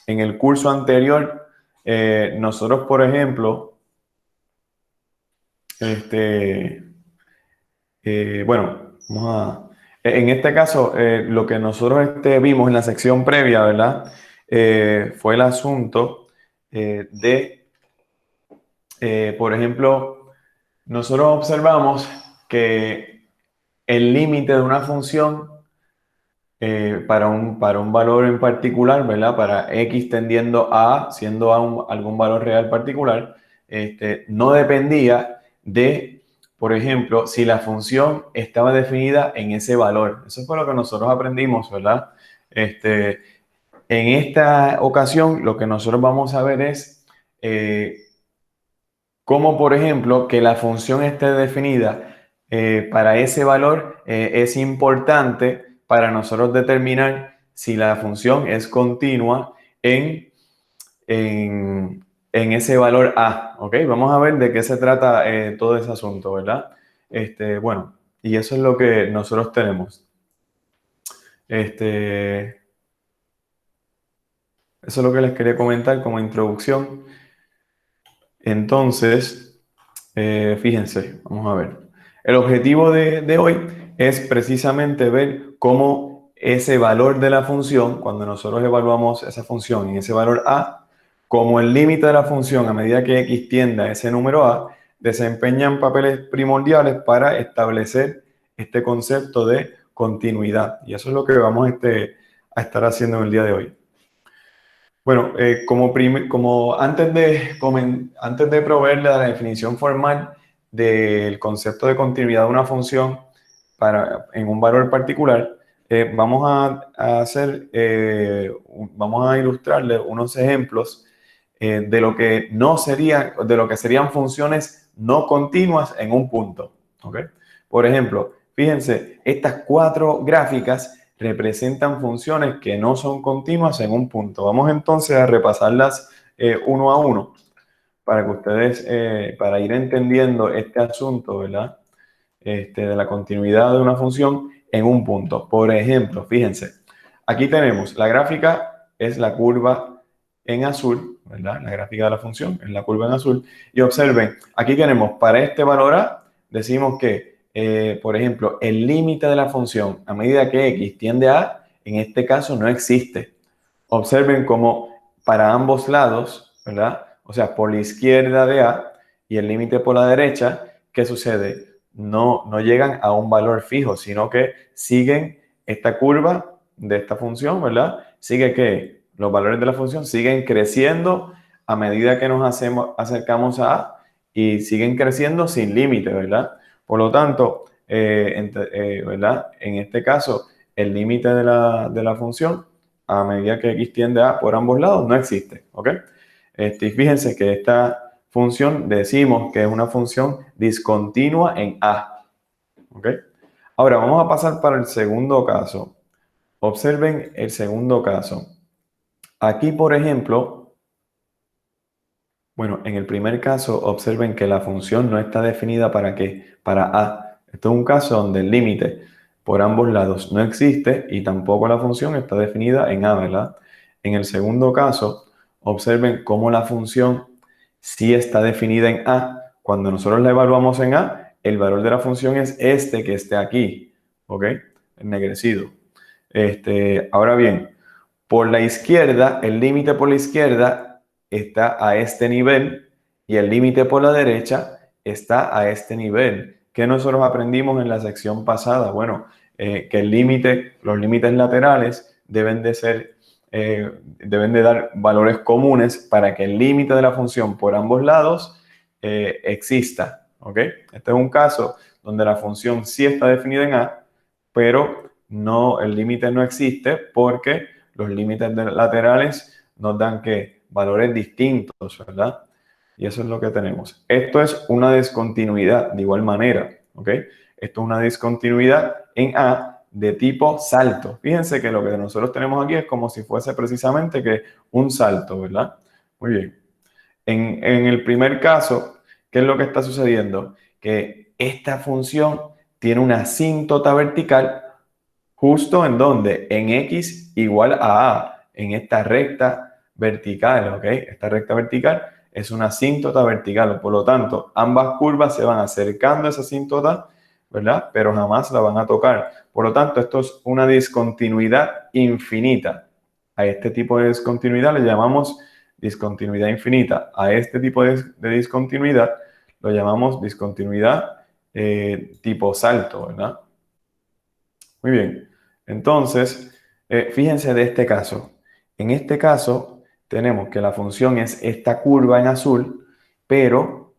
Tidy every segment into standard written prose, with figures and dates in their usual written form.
en el curso anterior, nosotros, por ejemplo, este, bueno, en este caso, lo que nosotros vimos en la sección previa, ¿verdad? Fue el asunto por ejemplo, nosotros observamos que el límite de una función para un valor en particular, ¿verdad? Para x tendiendo a A, siendo A algún valor real particular, no dependía de, por ejemplo, si la función estaba definida en ese valor. Eso fue lo que nosotros aprendimos, ¿verdad? Este, en esta ocasión, lo que nosotros vamos a ver es cómo, por ejemplo, que la función esté definida para ese valor es importante para nosotros determinar si la función es continua en ese valor A. ¿Ok? Vamos a ver de qué se trata todo ese asunto, ¿verdad? Bueno, y eso es lo que nosotros tenemos. Eso es lo que les quería comentar como introducción. Entonces, fíjense, vamos a ver. El objetivo de hoy es precisamente ver cómo ese valor de la función, cuando nosotros evaluamos esa función en ese valor A, como el límite de la función a medida que x tienda a ese número A, desempeñan papeles primordiales para establecer este concepto de continuidad. Y eso es lo que vamos a estar haciendo en el día de hoy. Bueno, como antes de proveerle la definición formal del concepto de continuidad de una función en un valor particular, vamos vamos a ilustrarle unos ejemplos de lo que no sería, de lo que serían funciones no continuas en un punto. ¿Ok? Por ejemplo, fíjense, estas cuatro gráficas representan funciones que no son continuas en un punto. Vamos entonces a repasarlas uno a uno para que ustedes, para ir entendiendo este asunto, ¿verdad? De la continuidad de una función en un punto. Por ejemplo, fíjense, aquí tenemos la gráfica, es la curva en azul, ¿verdad? La gráfica de la función es la curva en azul. Y observen, aquí tenemos para este valor A, decimos que, por ejemplo, el límite de la función a medida que x tiende a A, en este caso no existe. Observen cómo para ambos lados, ¿verdad? O sea, por la izquierda de A y el límite por la derecha, ¿qué sucede? No llegan a un valor fijo, sino que siguen esta curva de esta función, ¿verdad? Sigue que los valores de la función siguen creciendo a medida que nos acercamos a A y siguen creciendo sin límite, ¿verdad? Por lo tanto, ¿verdad? En este caso, el límite de la función a medida que x tiende a por ambos lados no existe, ¿ok? Y fíjense que esta función decimos que es una función discontinua en A, ¿ok? Ahora vamos a pasar para el segundo caso. Observen el segundo caso. Aquí, por ejemplo, bueno, en el primer caso, observen que la función no está definida para qué, para A. Esto es un caso donde el límite por ambos lados no existe y tampoco la función está definida en A, ¿verdad? En el segundo caso, observen cómo la función sí está definida en A. Cuando nosotros la evaluamos en A, el valor de la función es este que esté aquí, ¿ok? Ennegrecido. Ahora bien, por la izquierda, el límite por la izquierda está a este nivel y el límite por la derecha está a este nivel. ¿Qué nosotros aprendimos en la sección pasada? Bueno, que los límites laterales deben de dar valores comunes para que el límite de la función por ambos lados exista. ¿Ok? Este es un caso donde la función sí está definida en A, pero el límite no existe porque los límites laterales nos dan que valores distintos, ¿verdad? Y eso es lo que tenemos. Esto es una discontinuidad de igual manera, ¿ok? Esto es una discontinuidad en A de tipo salto. Fíjense que lo que nosotros tenemos aquí es como si fuese precisamente que un salto, ¿verdad? Muy bien. En el primer caso, ¿qué es lo que está sucediendo? Que esta función tiene una asíntota vertical justo en donde, en x igual a A, en esta recta vertical, ¿ok? Esta recta vertical es una asíntota vertical, por lo tanto, ambas curvas se van acercando a esa asíntota, ¿verdad? Pero jamás la van a tocar. Por lo tanto, esto es una discontinuidad infinita. A este tipo de discontinuidad le llamamos discontinuidad infinita. A este tipo de discontinuidad lo llamamos discontinuidad tipo salto, ¿verdad? Muy bien. Entonces, fíjense de este caso. En este caso, tenemos que la función es esta curva en azul, pero,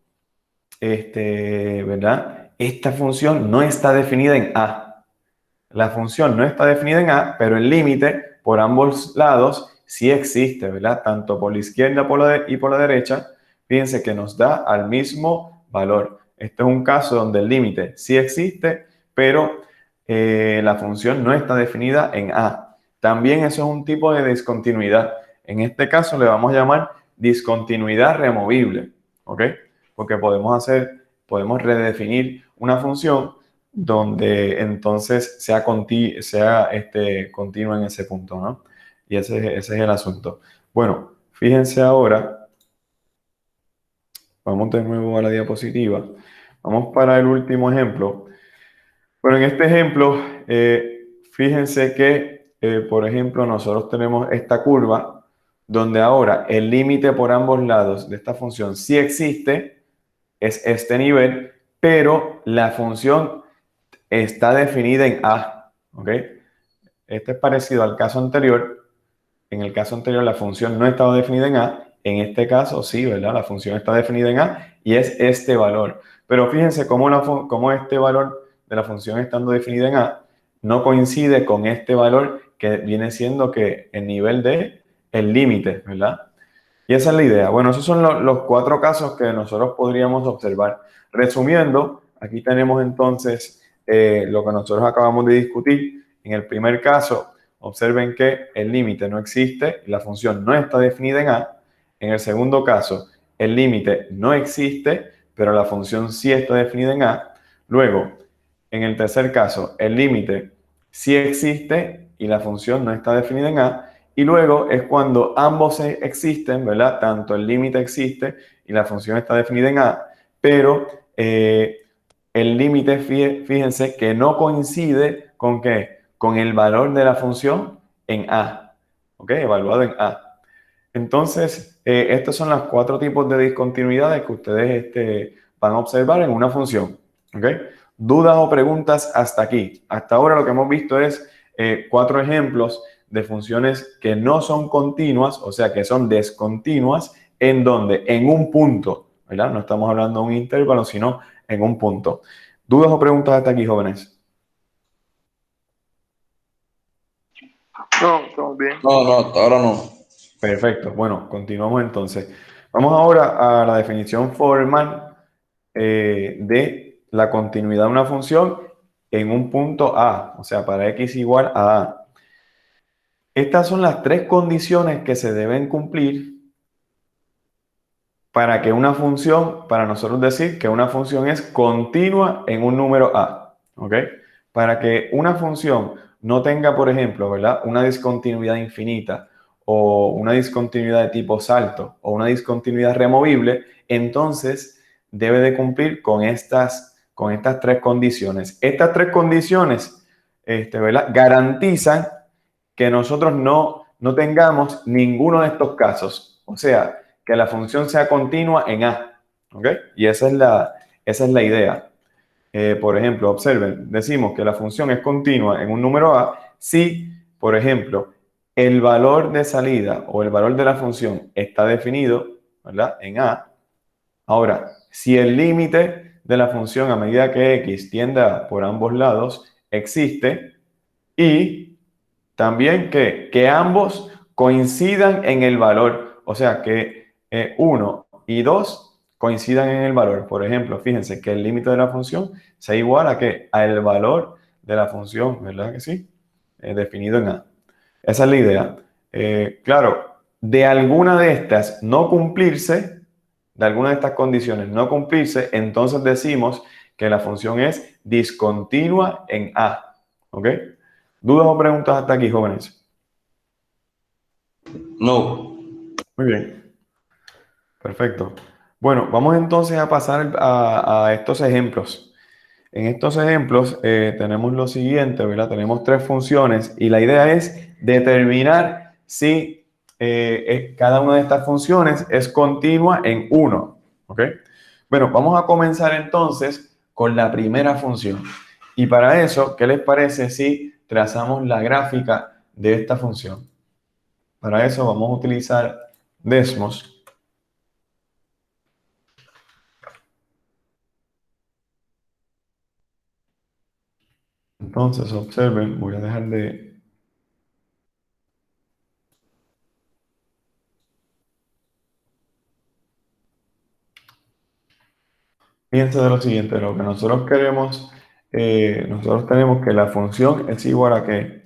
¿verdad? Esta función no está definida en A. La función no está definida en A, pero el límite por ambos lados sí existe, ¿verdad? Tanto por la izquierda y por la derecha, fíjense que nos da al mismo valor. Este es un caso donde el límite sí existe, pero la función no está definida en A. También eso es un tipo de discontinuidad. En este caso le vamos a llamar discontinuidad removible, ¿ok? Porque podemos redefinir una función donde entonces sea continuo en ese punto, ¿no? Y ese es el asunto. Bueno, fíjense ahora, vamos de nuevo a la diapositiva. Vamos para el último ejemplo. Bueno, en este ejemplo, fíjense que, por ejemplo, nosotros tenemos esta curva donde ahora el límite por ambos lados de esta función sí existe, es este nivel, pero la función está definida en A, ¿ok? Este es parecido al caso anterior. En el caso anterior la función no estaba definida en A. En este caso sí, ¿verdad? La función está definida en A y es este valor. Pero fíjense cómo este valor de la función estando definida en A no coincide con este valor que viene siendo que el nivel de el límite, ¿verdad? Y esa es la idea. Bueno, esos son los cuatro casos que nosotros podríamos observar. Resumiendo, aquí tenemos entonces lo que nosotros acabamos de discutir. En el primer caso, observen que el límite no existe, la función no está definida en A. En el segundo caso, el límite no existe, pero la función sí está definida en A. Luego, en el tercer caso, el límite sí existe y la función no está definida en A. Y luego es cuando ambos existen, ¿verdad? Tanto el límite existe y la función está definida en A, pero el límite, fíjense que no coincide con ¿qué? Con el valor de la función en A, ¿ok? Evaluado en A. Entonces, estos son los cuatro tipos de discontinuidades que ustedes van a observar en una función, ¿ok? ¿Dudas o preguntas hasta aquí? Hasta ahora lo que hemos visto es cuatro ejemplos de funciones que no son continuas, o sea, que son descontinuas, en donde, en un punto, ¿verdad? No estamos hablando de un intervalo, sino en un punto. ¿Dudas o preguntas hasta aquí, jóvenes? No, estamos bien. No, hasta ahora no. Perfecto. Bueno, continuamos entonces. Vamos ahora a la definición formal de la continuidad de una función en un punto A, o sea, para x igual a A. Estas son las tres condiciones que se deben cumplir para que una función, para nosotros decir que una función es continua en un número A, ¿ok? Para que una función no tenga, por ejemplo, ¿verdad? Una discontinuidad infinita o una discontinuidad de tipo salto o una discontinuidad removible, entonces debe de cumplir con estas tres condiciones. Estas tres condiciones, ¿verdad? Garantizan que nosotros no tengamos ninguno de estos casos. O sea, que la función sea continua en A. ¿Ok? Y esa es la idea. Por ejemplo, observen, decimos que la función es continua en un número A si, por ejemplo, el valor de salida o el valor de la función está definido, ¿verdad? En A. Ahora, si el límite de la función a medida que x tiende a por ambos lados existe y también que ambos coincidan en el valor, o sea que 1 y 2 coincidan en el valor. Por ejemplo, fíjense que el límite de la función sea igual a que al valor de la función, ¿verdad que sí? Definido en A. Esa es la idea. Claro, de alguna de estas no cumplirse, de alguna de estas condiciones no cumplirse, entonces decimos que la función es discontinua en A. ¿Ok? ¿Dudas o preguntas hasta aquí, jóvenes? No. Muy bien, perfecto. Bueno, vamos entonces a pasar a estos ejemplos. En estos ejemplos tenemos lo siguiente, ¿verdad? Tenemos tres funciones y la idea es determinar si cada una de estas funciones es continua en uno, ¿ok? Bueno, vamos a comenzar entonces con la primera función. Y para eso, ¿qué les parece si trazamos la gráfica de esta función? Para eso vamos a utilizar Desmos. Entonces, observen, voy a dejar de... Fíjense de lo siguiente, lo que nosotros queremos, nosotros tenemos que la función es igual a que,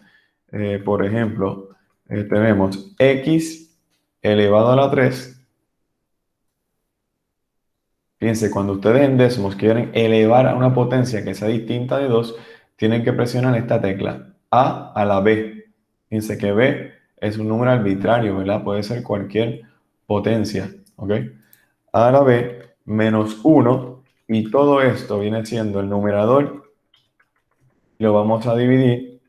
por ejemplo, tenemos x elevado a la 3. Fíjense, cuando ustedes en Desmos quieren elevar a una potencia que sea distinta de 2, tienen que presionar esta tecla, a la b. Fíjense que b es un número arbitrario, ¿verdad? Puede ser cualquier potencia, ¿ok? A la b menos 1, y todo esto viene siendo el numerador, lo vamos a dividir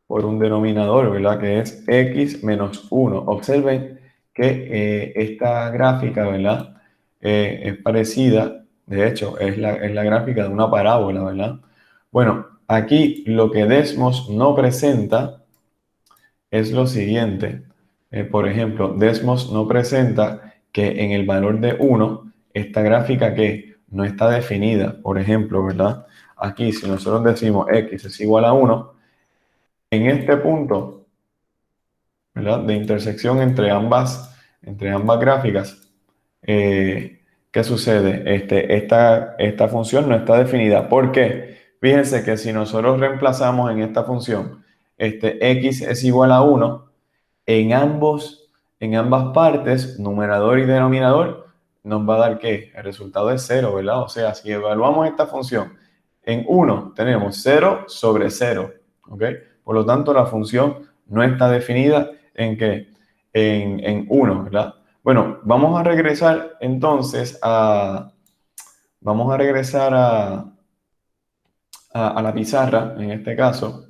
por un denominador, ¿verdad? Que es x menos 1. Observen que esta gráfica, ¿verdad? Es parecida, de hecho, es la gráfica de una parábola, ¿verdad? Bueno, aquí lo que Desmos no presenta es lo siguiente. Por ejemplo, Desmos no presenta que en el valor de 1, esta gráfica que no está definida, por ejemplo, ¿verdad? Aquí, si nosotros decimos x es igual a 1, en este punto, ¿verdad? De intersección entre ambas gráficas, ¿qué sucede? Esta función no está definida. ¿Por qué? Fíjense que si nosotros reemplazamos en esta función, x es igual a 1, en ambas partes, numerador y denominador, nos va a dar ¿qué? El resultado es 0, ¿verdad? O sea, si evaluamos esta función en 1, tenemos 0 sobre 0, ¿ok? Por lo tanto, la función no está definida en ¿qué? En 1, ¿verdad? Bueno, vamos a regresar a la pizarra, en este caso,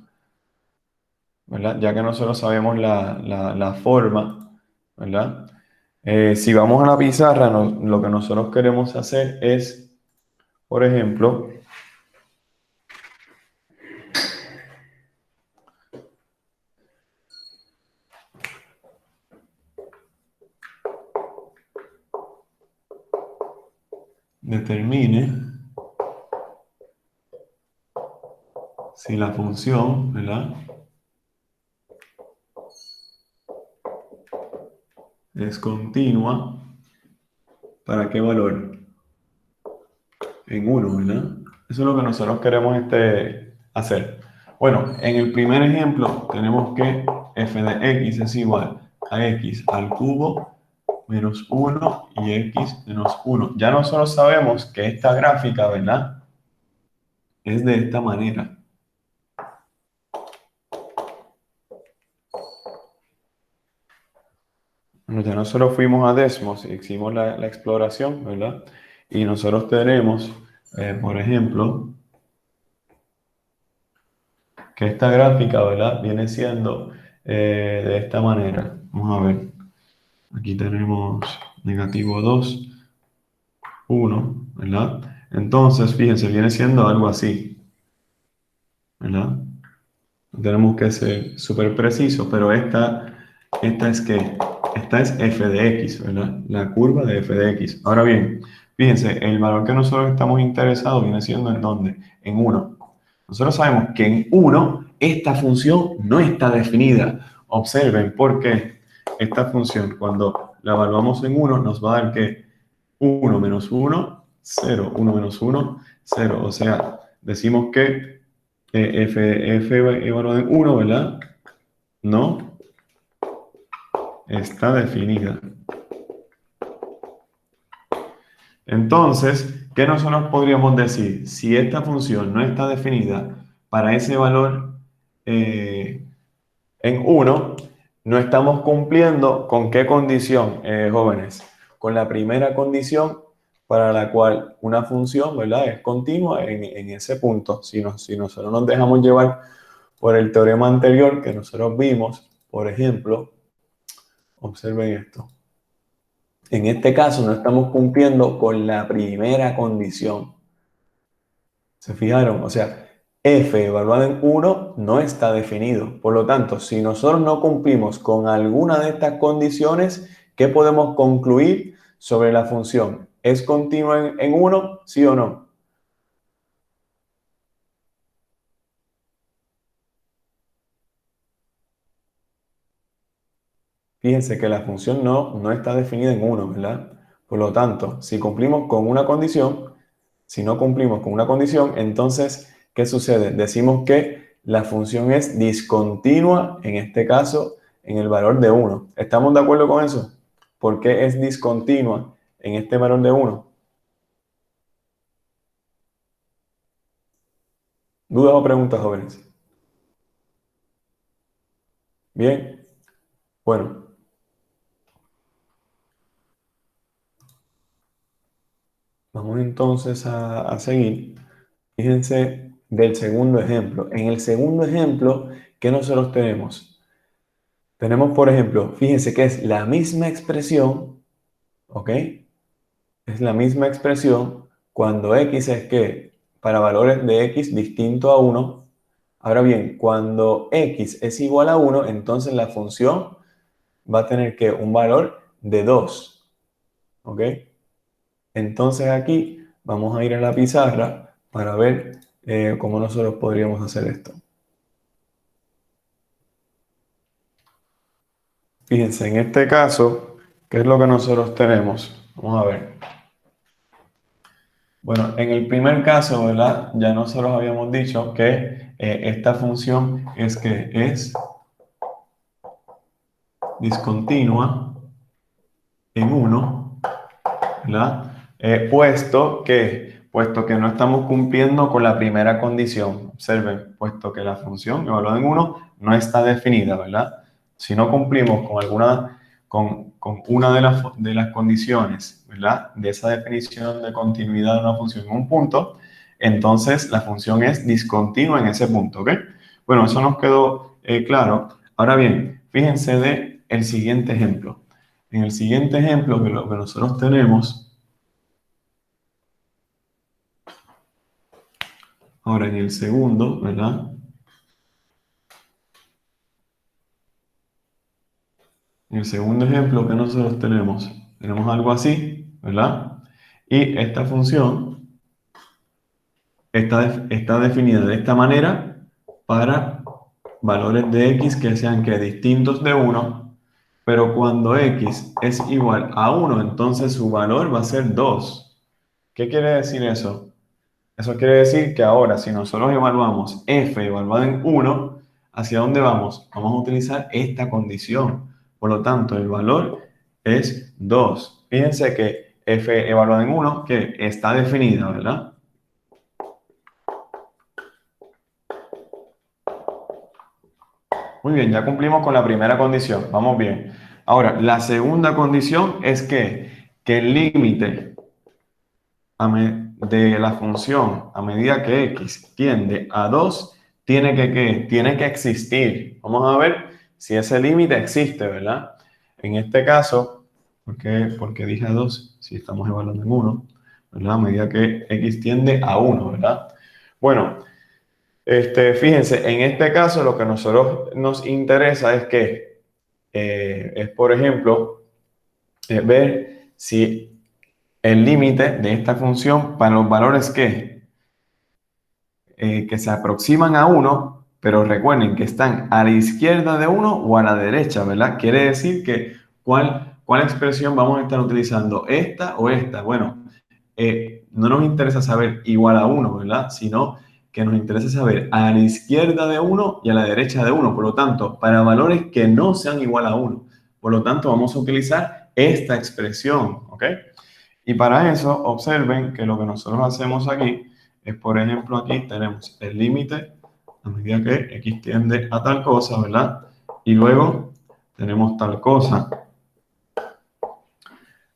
¿verdad? Ya que nosotros sabemos la forma, ¿verdad? Si vamos a la pizarra, lo que nosotros queremos hacer es, por ejemplo, determine si la función, ¿verdad? Es continua. ¿Para qué valor? En 1, ¿verdad? Eso es lo que nosotros queremos hacer. Bueno, en el primer ejemplo tenemos que f de x es igual a x al cubo menos 1 y x menos 1. Ya nosotros sabemos que esta gráfica, ¿verdad? Es de esta manera. Bueno, ya nosotros fuimos a Desmos y hicimos la exploración, ¿verdad? Y nosotros tenemos, por ejemplo, que esta gráfica, ¿verdad? Viene siendo de esta manera. Vamos a ver. Aquí tenemos negativo 2, 1, ¿verdad? Entonces, fíjense, viene siendo algo así, ¿verdad? Tenemos que ser súper precisos, pero esta es que, esta es f de x, ¿verdad? La curva de f de x. Ahora bien, fíjense, el valor que nosotros estamos interesados viene siendo ¿en dónde? En 1. Nosotros sabemos que en 1 esta función no está definida. Observen por qué esta función, cuando la evaluamos en 1, nos va a dar que 1 menos 1, 0, 1 menos 1, 0. O sea, decimos que f evaluado en 1, ¿verdad? No está definida. Entonces, ¿qué nosotros podríamos decir? Si esta función no está definida para ese valor en 1, no estamos cumpliendo con qué condición, jóvenes. Con la primera condición para la cual una función, ¿verdad?, es continua en ese punto. Si nosotros nos dejamos llevar por el teorema anterior que nosotros vimos, por ejemplo, observen esto. En este caso no estamos cumpliendo con la primera condición. ¿Se fijaron? O sea, f evaluado en 1 no está definido. Por lo tanto, si nosotros no cumplimos con alguna de estas condiciones, ¿qué podemos concluir sobre la función? ¿Es continua en 1? ¿Sí o no? Fíjense que la función no está definida en 1, ¿verdad? Por lo tanto, si cumplimos con una condición, si no cumplimos con una condición, entonces, ¿qué sucede? Decimos que la función es discontinua, en este caso, en el valor de 1. ¿Estamos de acuerdo con eso? ¿Por qué es discontinua en este valor de 1? ¿Dudas o preguntas, jóvenes? Bien, bueno, vamos entonces a seguir. Fíjense del segundo ejemplo. En el segundo ejemplo, ¿qué nosotros tenemos? Tenemos, por ejemplo, fíjense que es la misma expresión, ¿ok? Es la misma expresión cuando x es que para valores de x distinto a 1. Ahora bien, cuando x es igual a 1, entonces la función va a tener que un valor de 2, ¿ok? Entonces aquí vamos a ir a la pizarra para ver cómo nosotros podríamos hacer esto. Fíjense, en este caso, ¿qué es lo que nosotros tenemos? Vamos a ver. Bueno, en el primer caso, ¿verdad? Ya nosotros habíamos dicho que esta función es discontinua en 1, ¿verdad? Puesto que no estamos cumpliendo con la primera condición. Observen, puesto que la función evaluada en 1 no está definida, ¿verdad? Si no cumplimos con una de las condiciones, ¿verdad?, de esa definición de continuidad de una función en un punto, entonces la función es discontinua en ese punto, ¿ok? Bueno, eso nos quedó claro. Ahora bien, fíjense de el siguiente ejemplo. En el siguiente ejemplo que lo que nosotros tenemos, ahora en el segundo, ¿verdad? En el segundo ejemplo que nosotros tenemos algo así, ¿verdad? Y esta función está definida de esta manera para valores de x que sean distintos de 1, pero cuando x es igual a 1, entonces su valor va a ser 2. ¿Qué quiere decir eso? Eso quiere decir que ahora, si nosotros evaluamos f evaluado en 1, ¿hacia dónde vamos? Vamos a utilizar esta condición. Por lo tanto, el valor es 2. Fíjense que f evaluado en 1, que está definida, ¿verdad? Muy bien, ya cumplimos con la primera condición. Vamos bien. Ahora, la segunda condición es que el límite de la función a medida que x tiende a 2 tiene que existir. Vamos a ver si ese límite existe, ¿verdad? En este caso, porque dije a 2, si estamos evaluando en 1, ¿verdad? A medida que x tiende a 1, ¿verdad? Bueno, fíjense, en este caso lo que a nosotros nos interesa es por ejemplo, ver si el límite de esta función para los valores que se aproximan a 1, pero recuerden que están a la izquierda de 1 o a la derecha, ¿verdad? Quiere decir que ¿cuál expresión vamos a estar utilizando? ¿Esta o esta? Bueno, no nos interesa saber igual a 1, ¿verdad? Sino que nos interesa saber a la izquierda de 1 y a la derecha de 1. Por lo tanto, para valores que no sean igual a 1. Por lo tanto, vamos a utilizar esta expresión, ¿ok? Y para eso, observen que lo que nosotros hacemos aquí es, por ejemplo, aquí tenemos el límite a medida que x tiende a tal cosa, ¿verdad? Y luego tenemos tal cosa.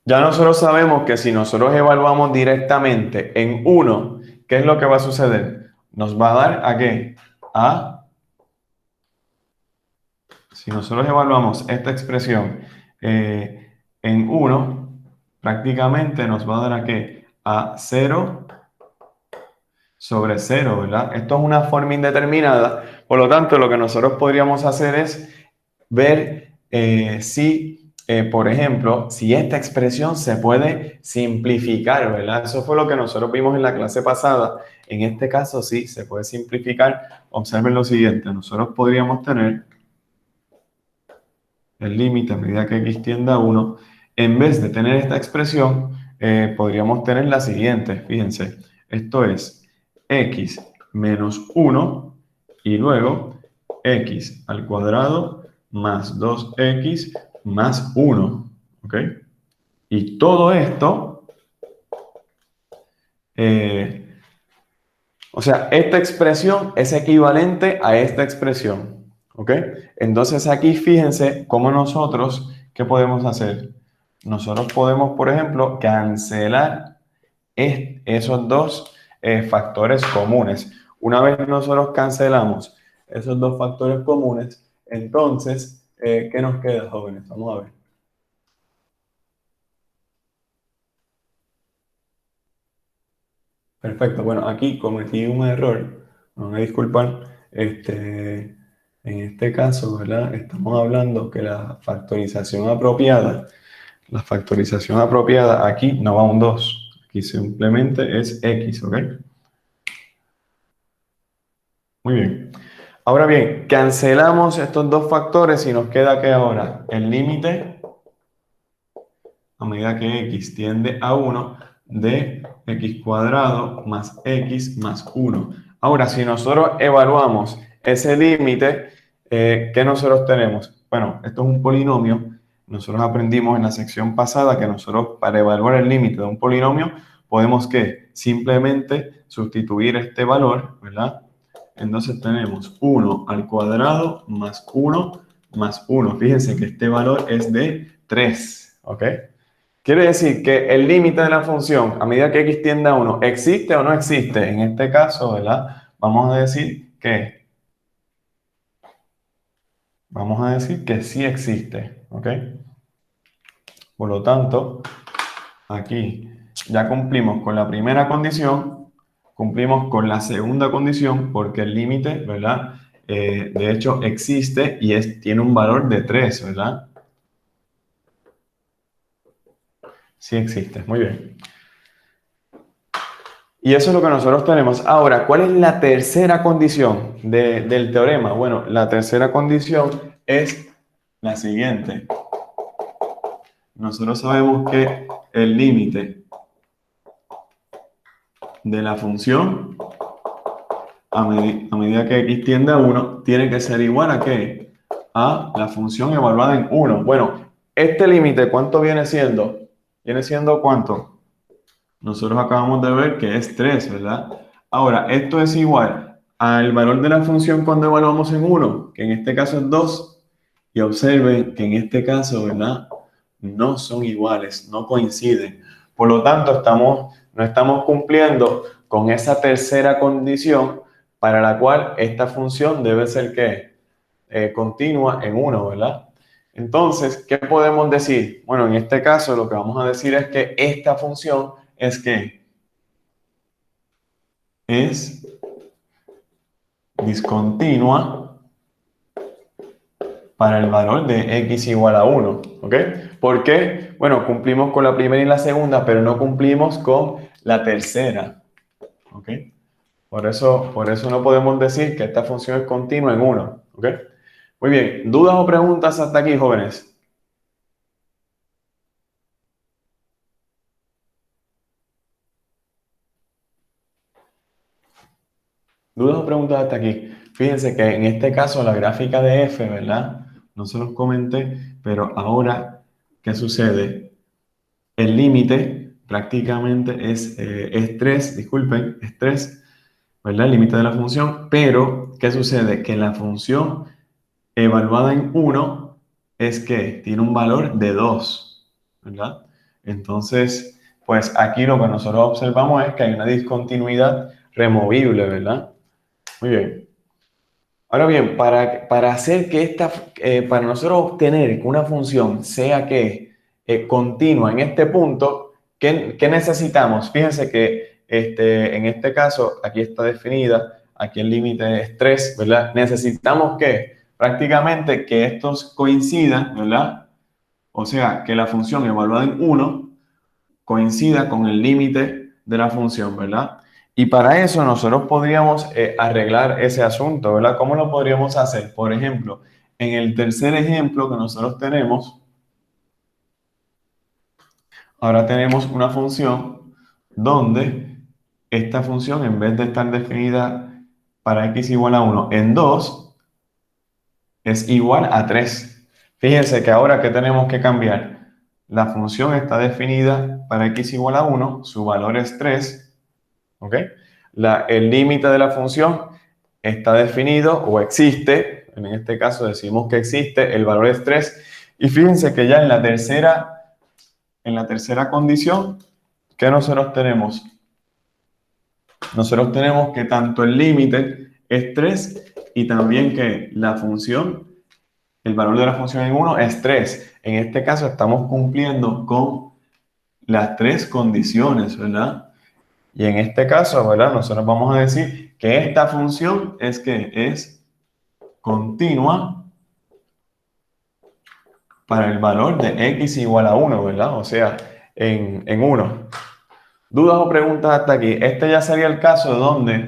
Ya nosotros sabemos que si nosotros evaluamos directamente en 1, ¿qué es lo que va a suceder? Nos va a dar ¿a qué? Si nosotros evaluamos esta expresión en 1, prácticamente nos va a dar ¿a qué? A 0 sobre 0, ¿verdad? Esto es una forma indeterminada, por lo tanto, lo que nosotros podríamos hacer es ver por ejemplo, si esta expresión se puede simplificar, ¿verdad? Eso fue lo que nosotros vimos en la clase pasada. En este caso, sí, se puede simplificar. Observen lo siguiente, nosotros podríamos tener el límite a medida que x tiende a 1. En vez de tener esta expresión, podríamos tener la siguiente. Fíjense, esto es x menos 1 y luego x al cuadrado más 2x más 1. ¿Ok? Y todo esto, o sea, esta expresión es equivalente a esta expresión. ¿Ok? Entonces aquí fíjense cómo nosotros, ¿qué podemos hacer? Nosotros podemos, por ejemplo, cancelar esos dos factores comunes. Una vez nosotros cancelamos esos dos factores comunes, entonces, ¿qué nos queda, jóvenes? Vamos a ver. Perfecto. Bueno, aquí cometí un error. Me van a disculpar. En este caso, ¿verdad? Estamos hablando que la factorización apropiada aquí no va a un 2. Aquí simplemente es x, ¿ok? Muy bien. Ahora bien, cancelamos estos dos factores y nos queda que ahora el límite a medida que x tiende a 1 de x cuadrado más x más 1. Ahora, si nosotros evaluamos ese límite, ¿qué nosotros tenemos? Bueno, esto es un polinomio. Nosotros aprendimos en la sección pasada que nosotros para evaluar el límite de un polinomio podemos que simplemente sustituir este valor, ¿verdad? Entonces tenemos 1 al cuadrado más 1 más 1. Fíjense que este valor es de 3, ¿ok? Quiere decir que el límite de la función, a medida que x tiende a 1, ¿existe o no existe? En este caso, ¿verdad? Vamos a decir que sí existe, ¿ok? Por lo tanto, aquí ya cumplimos con la primera condición, cumplimos con la segunda condición, porque el límite, ¿verdad? De hecho, existe y tiene un valor de 3, ¿verdad? Sí existe, muy bien. Y eso es lo que nosotros tenemos. Ahora, ¿cuál es la tercera condición del teorema? Bueno, la tercera condición es la siguiente. Nosotros sabemos que el límite de la función a medida que x tiende a 1 tiene que ser igual a ¿qué? A la función evaluada en 1. Bueno, este límite, ¿cuánto viene siendo? ¿Viene siendo cuánto? Nosotros acabamos de ver que es 3, ¿verdad? Ahora, esto es igual al valor de la función cuando evaluamos en 1, que en este caso es 2. Y observen que en este caso, ¿verdad? No son iguales, no coinciden. Por lo tanto, no estamos cumpliendo con esa tercera condición para la cual esta función debe ser ¿qué? Continua en 1, ¿verdad? Entonces, ¿qué podemos decir? Bueno, en este caso lo que vamos a decir es que esta función es que es discontinua para el valor de x igual a 1, ¿ok? ¿Por qué? Bueno, cumplimos con la primera y la segunda, pero no cumplimos con la tercera, ¿ok? Por eso no podemos decir que esta función es continua en 1, ¿ok? Muy bien, ¿dudas o preguntas hasta aquí, jóvenes? ¿Dudas o preguntas hasta aquí? Fíjense que en este caso la gráfica de f, ¿verdad? No se los comenté, pero ahora, ¿qué sucede? El límite prácticamente es 3, disculpen, es 3, ¿verdad? El límite de la función, pero ¿qué sucede? Que la función evaluada en 1 es que tiene un valor de 2, ¿verdad? Entonces, pues aquí lo que nosotros observamos es que hay una discontinuidad removible, ¿verdad? Muy bien. Ahora bien, para hacer que para nosotros obtener que una función sea continua en este punto, ¿qué necesitamos? Fíjense que en este caso, aquí está definida, aquí el límite es 3, ¿verdad? Necesitamos que prácticamente que estos coincidan, ¿verdad? O sea, que la función evaluada en 1 coincida con el límite de la función, ¿verdad? Y para eso nosotros podríamos arreglar ese asunto, ¿verdad? ¿Cómo lo podríamos hacer? Por ejemplo, en el tercer ejemplo que nosotros tenemos, ahora tenemos una función donde esta función, en vez de estar definida para x igual a 1 en 2, es igual a 3. Fíjense que ahora que tenemos que cambiar, la función está definida para x igual a 1, su valor es 3, ¿ok? El límite de la función está definido o existe, en este caso decimos que existe, el valor es 3, y fíjense que ya en la tercera condición, ¿qué nosotros tenemos? Nosotros tenemos que tanto el límite es 3 y también que la función, el valor de la función en 1 es 3. En este caso estamos cumpliendo con las tres condiciones, ¿verdad? Y en este caso, ¿verdad? Nosotros vamos a decir que esta función es continua para el valor de x igual a 1, ¿verdad? O sea, en 1. ¿Dudas o preguntas hasta aquí? Este ya sería el caso donde,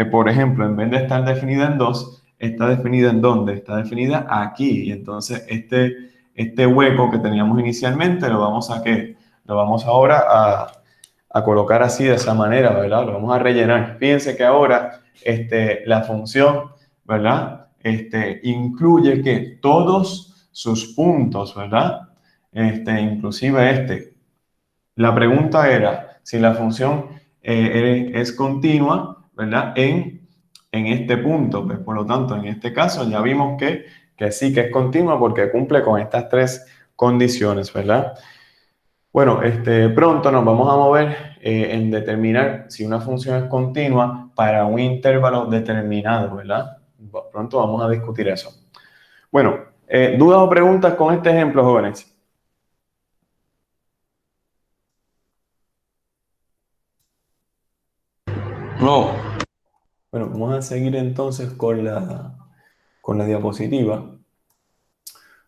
por ejemplo, en vez de estar definida en 2, está definida en dónde? Está definida aquí. Y entonces este hueco que teníamos inicialmente lo vamos a ¿qué? Lo vamos ahora a colocar así de esa manera, ¿verdad? Lo vamos a rellenar. Fíjense que ahora la función, ¿verdad? Incluye que todos sus puntos, ¿verdad? Inclusive La pregunta era si la función es continua, ¿verdad? En este punto. Pues, por lo tanto, en este caso ya vimos que sí que es continua porque cumple con estas tres condiciones, ¿verdad? Bueno, pronto nos vamos a mover en determinar si una función es continua para un intervalo determinado, ¿verdad? Pronto vamos a discutir eso. Bueno, ¿dudas o preguntas con este ejemplo, jóvenes? No. Bueno, vamos a seguir entonces con la diapositiva.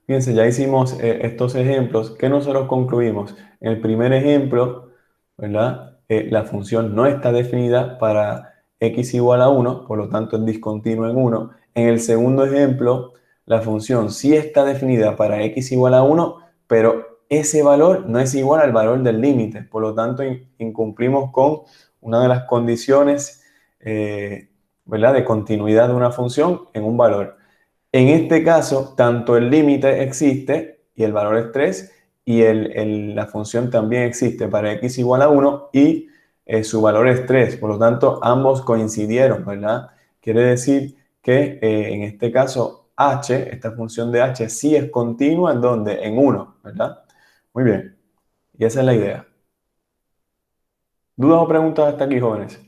Fíjense, ya hicimos estos ejemplos. ¿Qué nosotros concluimos? En el primer ejemplo, ¿verdad? La función no está definida para x igual a 1, por lo tanto es discontinuo en 1. En el segundo ejemplo, la función sí está definida para x igual a 1, pero ese valor no es igual al valor del límite. Por lo tanto, incumplimos con una de las condiciones, ¿verdad? De continuidad de una función en un valor. En este caso, tanto el límite existe y el valor es 3 y la función también existe para x igual a 1 y su valor es 3. Por lo tanto, ambos coincidieron, ¿verdad? Quiere decir que en este caso h, esta función de h, sí es continua en donde en 1, ¿verdad? Muy bien. Y esa es la idea. ¿Dudas o preguntas hasta aquí, jóvenes?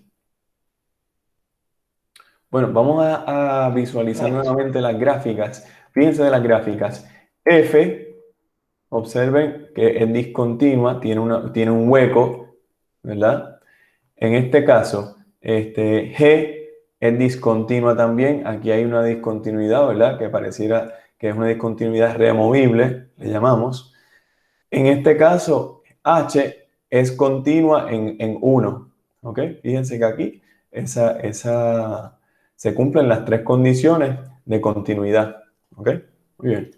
Bueno, vamos a visualizar nuevamente las gráficas. Fíjense de las gráficas. F. Observen que es discontinua, tiene un hueco, ¿verdad? En este caso, G es discontinua también. Aquí hay una discontinuidad, ¿verdad? Que pareciera que es una discontinuidad removible, le llamamos. En este caso, H es continua en 1, ¿ok? Fíjense que aquí se cumplen las tres condiciones de continuidad, ¿ok? Muy bien.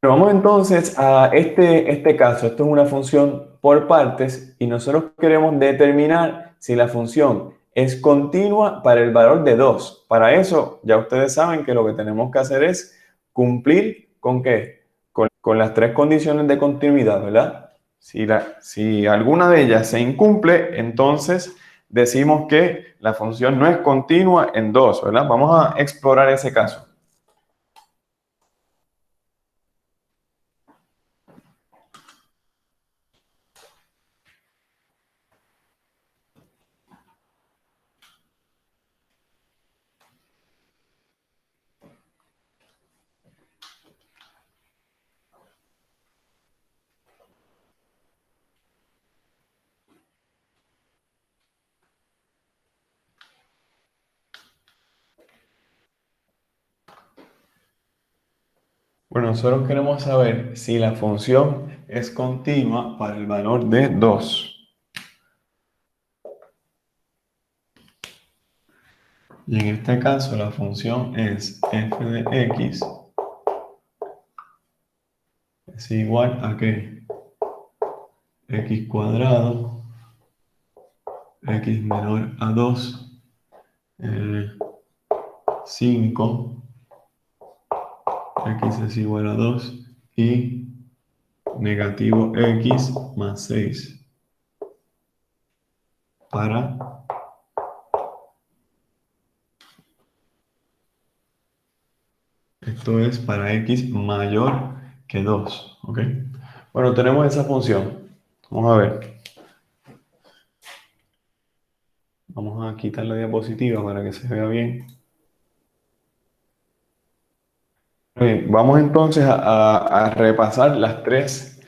Pero vamos entonces a este caso. Esto es una función por partes y nosotros queremos determinar si la función es continua para el valor de 2. Para eso, ya ustedes saben que lo que tenemos que hacer es cumplir ¿con qué? Con las tres condiciones de continuidad, ¿verdad? Si alguna de ellas se incumple, entonces decimos que la función no es continua en 2, ¿verdad? Vamos a explorar ese caso. Bueno, nosotros queremos saber si la función es continua para el valor de 2. Y en este caso la función es f de x es igual a ¿qué? X cuadrado, x menor a 2, 5, x es igual a 2 y negativo x más 6 para esto es para x mayor que 2, ¿ok? Bueno, tenemos esa función. Vamos a ver. Vamos a quitar la diapositiva para que se vea bien. Bien, vamos entonces a repasar las tres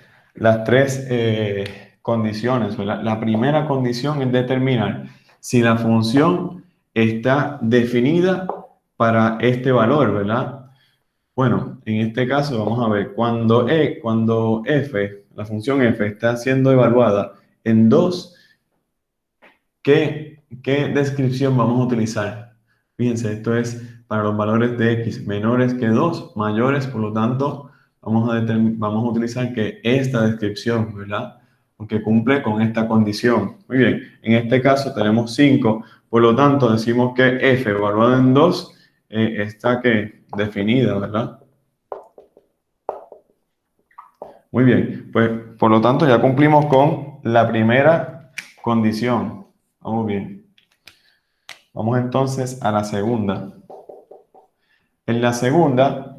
condiciones, ¿verdad? La primera condición es determinar si la función está definida para este valor, ¿verdad? Bueno, en este caso vamos a ver, cuando f, la función f está siendo evaluada en 2, ¿qué descripción vamos a utilizar? Fíjense, esto es para los valores de x menores que 2, mayores, por lo tanto, vamos a utilizar que esta descripción, ¿verdad? Porque cumple con esta condición. Muy bien, en este caso tenemos 5, por lo tanto decimos que f evaluada en 2 está que definida, ¿verdad? Muy bien, pues por lo tanto ya cumplimos con la primera condición. Vamos bien. Vamos entonces a la segunda. En la segunda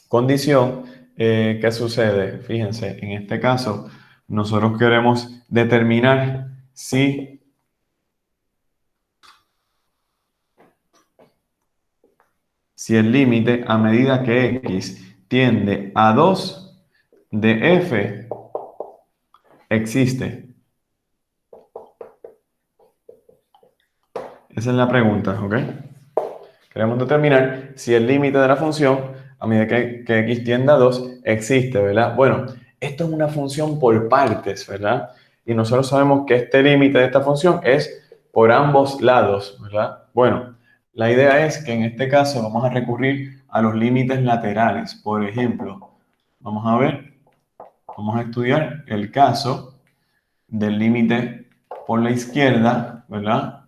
condición, ¿qué sucede? Fíjense, en este caso, nosotros queremos determinar si el límite a medida que x tiende a 2 de f existe. Esa es la pregunta, ¿ok? Queremos determinar si el límite de la función a medida que x tiende a 2 existe, ¿verdad? Bueno, esto es una función por partes, ¿verdad? Y nosotros sabemos que este límite de esta función es por ambos lados, ¿verdad? Bueno, la idea es que en este caso vamos a recurrir a los límites laterales. Por ejemplo, vamos a estudiar el caso del límite por la izquierda, ¿verdad?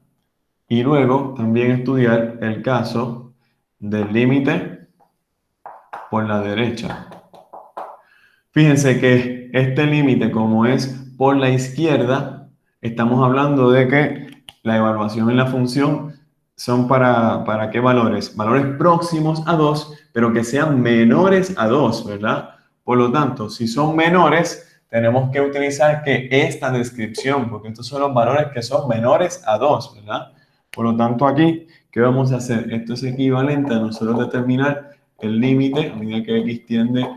Y luego también estudiar el caso del límite por la derecha. Fíjense que este límite, como es por la izquierda, estamos hablando de que la evaluación en la función son ¿para qué valores? Valores próximos a 2, pero que sean menores a 2, ¿verdad? Por lo tanto, si son menores, tenemos que utilizar que esta descripción, porque estos son los valores que son menores a 2, ¿verdad? Por lo tanto, aquí, ¿qué vamos a hacer? Esto es equivalente a nosotros determinar el límite a medida que x tiende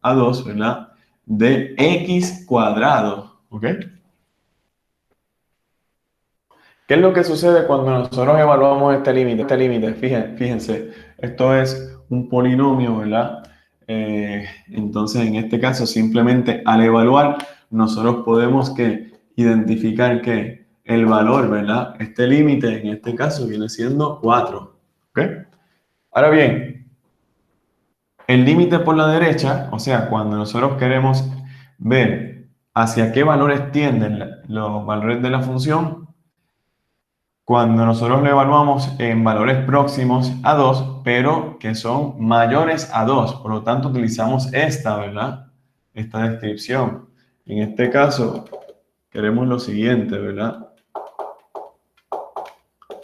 a 2, ¿verdad? De x cuadrado, ¿ok? ¿Qué es lo que sucede cuando nosotros evaluamos este límite? Fíjense, esto es un polinomio, ¿verdad? Entonces, en este caso, simplemente al evaluar, nosotros podemos identificar que el valor, ¿verdad? Este límite, en este caso, viene siendo 4, ¿ok? Ahora bien, el límite por la derecha, o sea, cuando nosotros queremos ver hacia qué valores tienden los valores de la función, cuando nosotros lo evaluamos en valores próximos a 2, pero que son mayores a 2, por lo tanto utilizamos esta, ¿verdad? Esta descripción. En este caso, queremos lo siguiente, ¿verdad?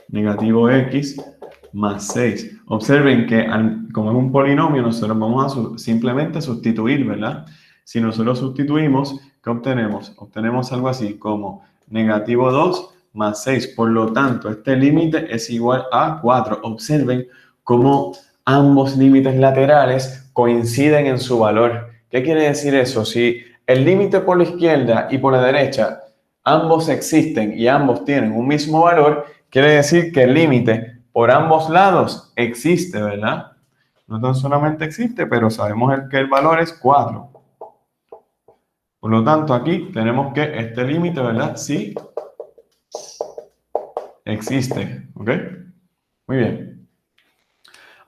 Negativo x más 6. Observen que como es un polinomio, nosotros vamos a simplemente sustituir, ¿verdad? Si nosotros sustituimos, ¿qué obtenemos? Obtenemos algo así como negativo 2 más 6. Por lo tanto, este límite es igual a 4. Observen cómo ambos límites laterales coinciden en su valor. ¿Qué quiere decir eso? Si el límite por la izquierda y por la derecha ambos existen y ambos tienen un mismo valor, quiere decir que el límite por ambos lados existe, ¿verdad? No tan solamente existe, pero sabemos que el valor es 4. Por lo tanto, aquí tenemos que este límite, ¿verdad? Sí existe, ¿ok? Muy bien.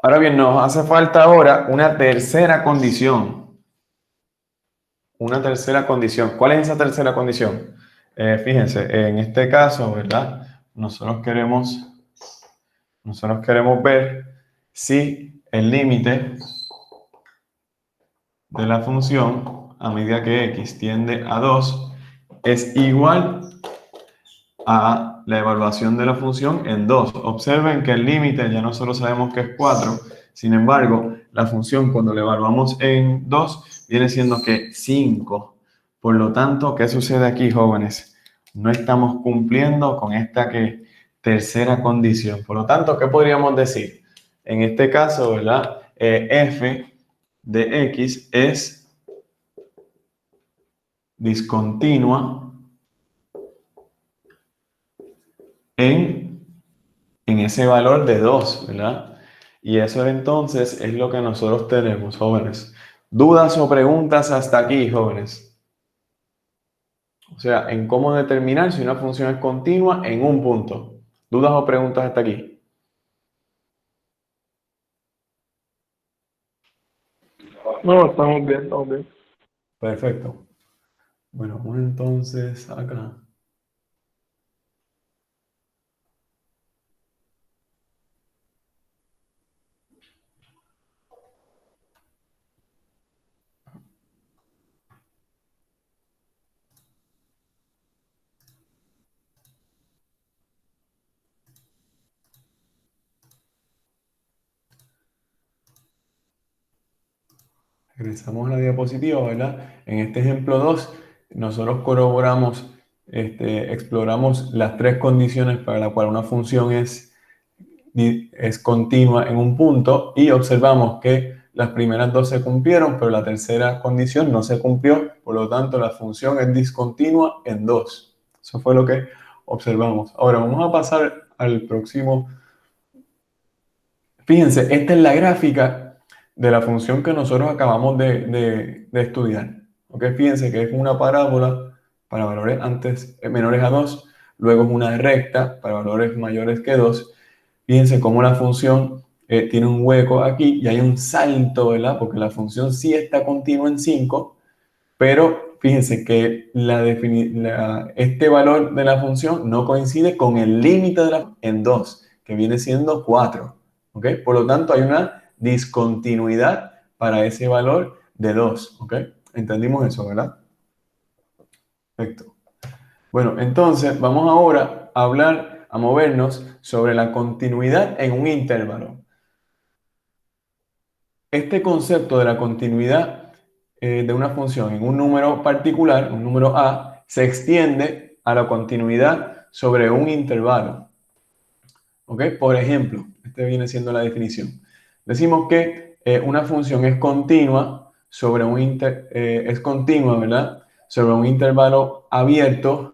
Ahora bien, nos hace falta ahora una tercera condición. Una tercera condición. ¿Cuál es esa tercera condición? Fíjense, en este caso, ¿verdad? Nosotros queremos ver si el límite de la función a medida que x tiende a 2 es igual a la evaluación de la función en 2. Observen que el límite ya nosotros sabemos que es 4. Sin embargo, la función cuando la evaluamos en 2 viene siendo que 5. Por lo tanto, ¿qué sucede aquí, jóvenes? No estamos cumpliendo con esta tercera condición. Por lo tanto, ¿qué podríamos decir? En este caso, ¿verdad? F de x es discontinua en ese valor de 2, ¿verdad? Y eso entonces es lo que nosotros tenemos, jóvenes. ¿Dudas o preguntas hasta aquí, jóvenes? O sea, en cómo determinar si una función es continua en un punto. ¿Dudas o preguntas hasta aquí? No, estamos bien, estamos bien. Perfecto. Bueno, vamos entonces acá. Regresamos a la diapositiva, ¿verdad? En este ejemplo 2, nosotros corroboramos, exploramos las tres condiciones para las cuales una función es continua en un punto y observamos que las primeras dos se cumplieron, pero la tercera condición no se cumplió, por lo tanto la función es discontinua en dos. Eso fue lo que observamos. Ahora vamos a pasar al próximo. Fíjense, esta es la gráfica de la función que nosotros acabamos de estudiar. ¿Ok? Fíjense que es una parábola para valores menores a 2, luego es una recta para valores mayores que 2. Fíjense cómo la función tiene un hueco aquí y hay un salto, ¿verdad? Porque la función sí está continua en 5, pero fíjense que este valor de la función no coincide con el límite en 2, que viene siendo 4. ¿Ok? Por lo tanto, hay una discontinuidad para ese valor de 2. ¿Ok? Entendimos eso, ¿verdad? Perfecto. Bueno, entonces vamos ahora a hablar, a movernos sobre la continuidad en un intervalo. Este concepto de la continuidad de una función en un número particular, un número a, se extiende a la continuidad sobre un intervalo. ¿Ok? Por ejemplo, este viene siendo la definición. Decimos que una función es continua sobre es continua, ¿verdad? Sobre un intervalo abierto.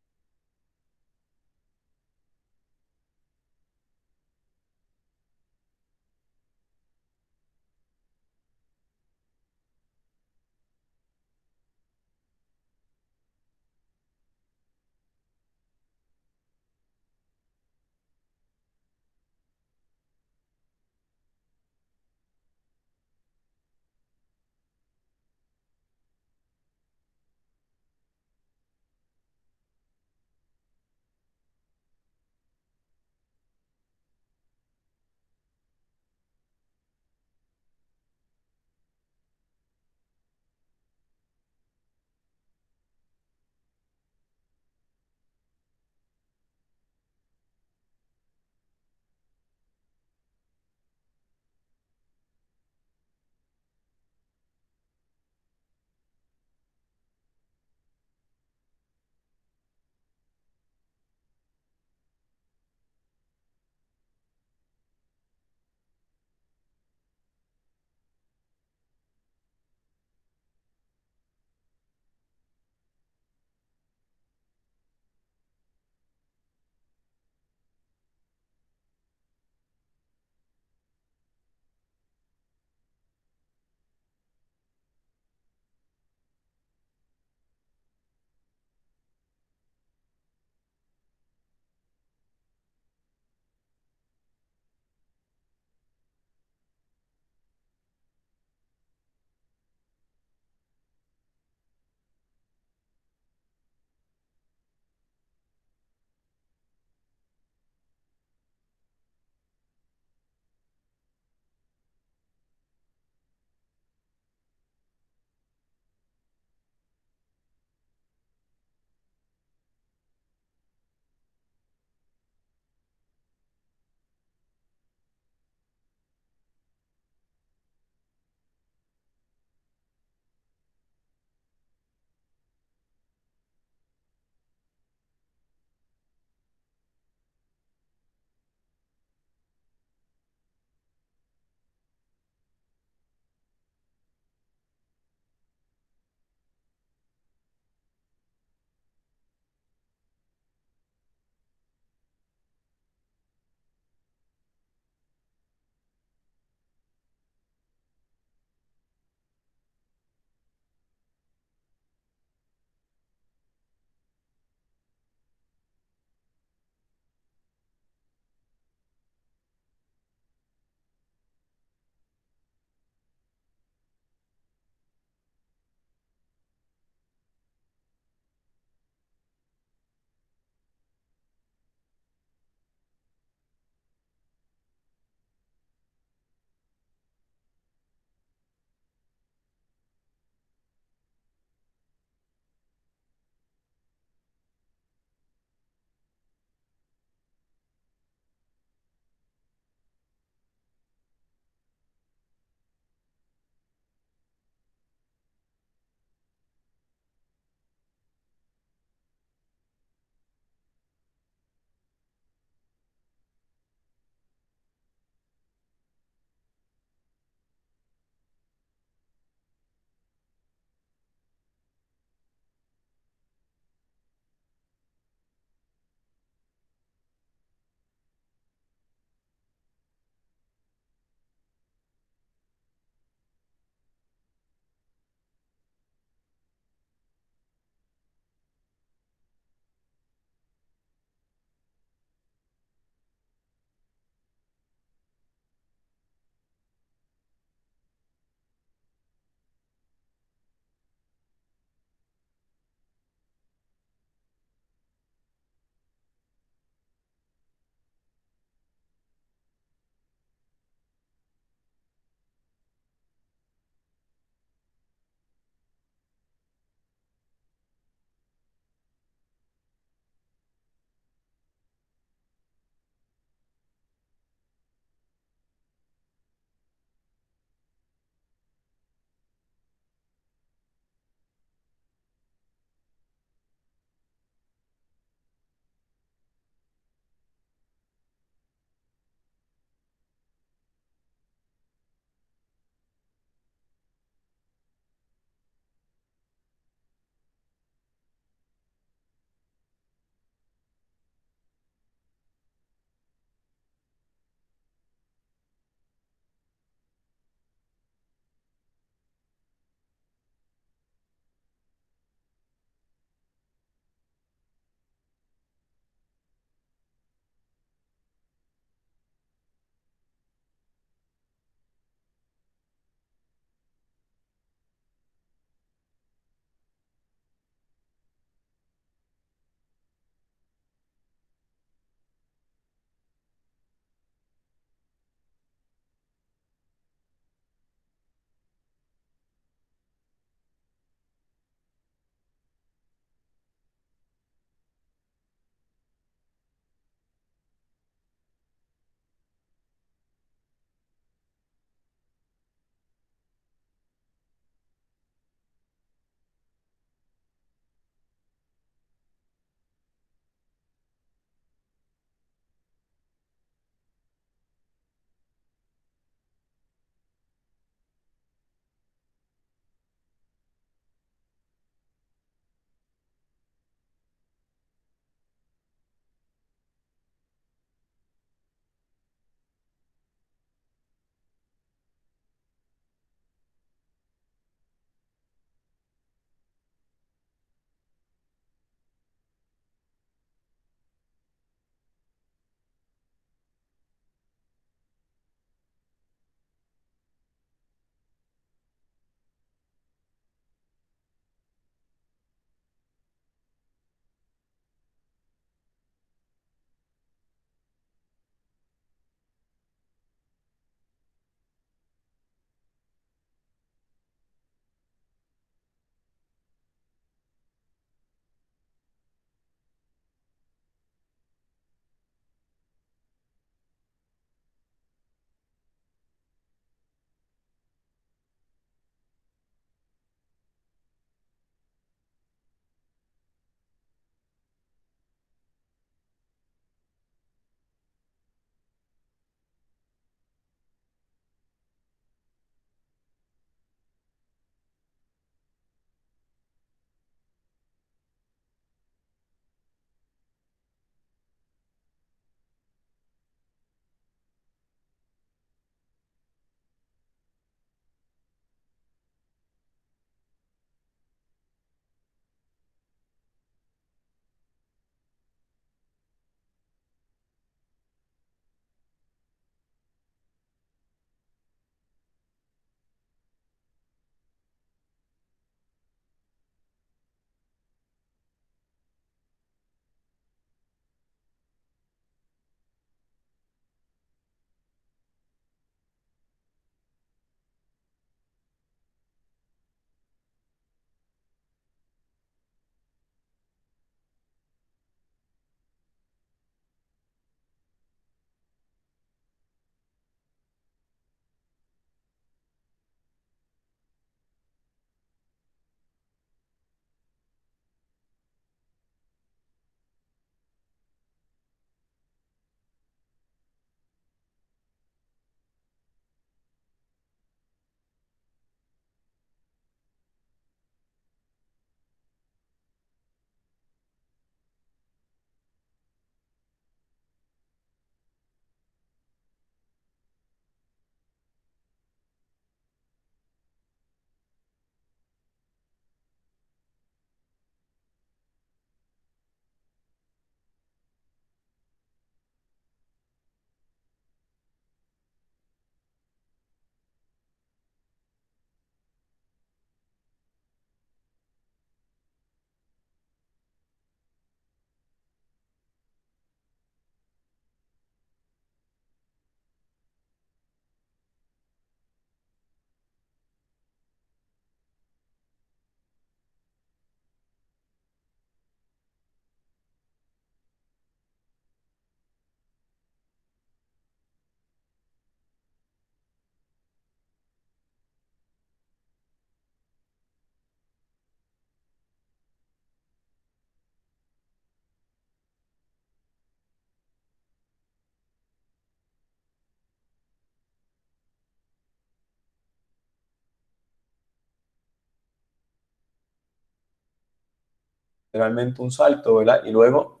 literalmente un salto, ¿verdad? Y luego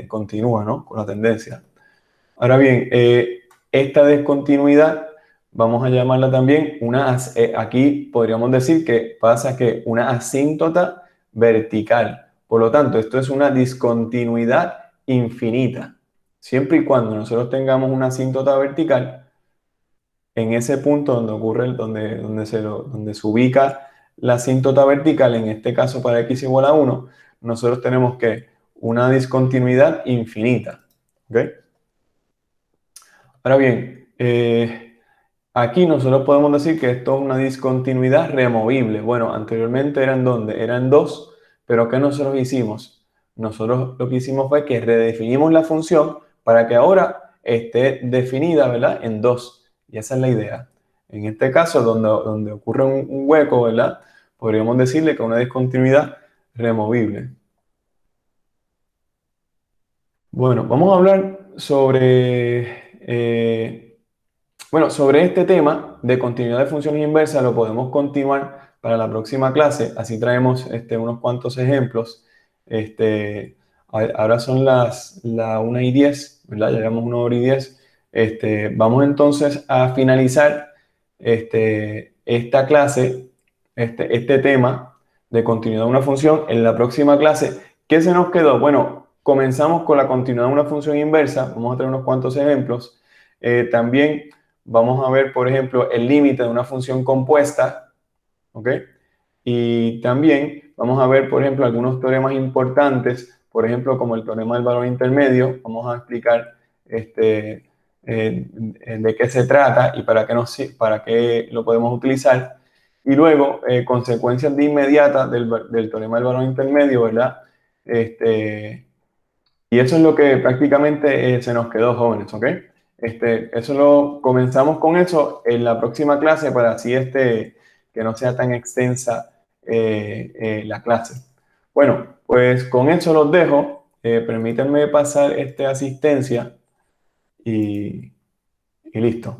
continúa, ¿no? Con la tendencia. Ahora bien, esta descontinuidad vamos a llamarla también aquí podríamos decir que pasa que una asíntota vertical. Por lo tanto, esto es una discontinuidad infinita. Siempre y cuando nosotros tengamos una asíntota vertical, en ese punto donde ocurre, donde se ubica la asíntota vertical, en este caso para x igual a 1, nosotros tenemos que una discontinuidad infinita. ¿Ok? Ahora bien, aquí nosotros podemos decir que esto es una discontinuidad removible. Bueno, anteriormente eran ¿dónde? Eran dos, pero ¿qué nosotros hicimos? Nosotros lo que hicimos fue que redefinimos la función para que ahora esté definida, ¿verdad? En dos. Y esa es la idea. En este caso, donde ocurre un hueco, ¿verdad? Podríamos decirle que es una discontinuidad removible. Bueno, vamos a hablar sobre este tema de continuidad de funciones inversas. Lo podemos continuar para la próxima clase. Así traemos unos cuantos ejemplos. Ahora son las 1:10, ¿verdad? Ya llevamos 1 hora y 10. Vamos entonces a finalizar esta clase, este tema de continuidad de una función. En la próxima clase, ¿qué se nos quedó? Bueno, comenzamos con la continuidad de una función inversa. Vamos a tener unos cuantos ejemplos. También vamos a ver, por ejemplo, el límite de una función compuesta, ¿ok? Y también vamos a ver, por ejemplo, algunos teoremas importantes, por ejemplo, como el teorema del valor intermedio. Vamos a explicar de qué se trata y para qué lo podemos utilizar. Y luego, consecuencias de inmediata del teorema del valor intermedio, ¿verdad? Y eso es lo que prácticamente se nos quedó, jóvenes, ¿ok? Comenzamos con eso en la próxima clase para así que no sea tan extensa la clase. Bueno, pues con eso los dejo. Permítanme pasar asistencia y listo.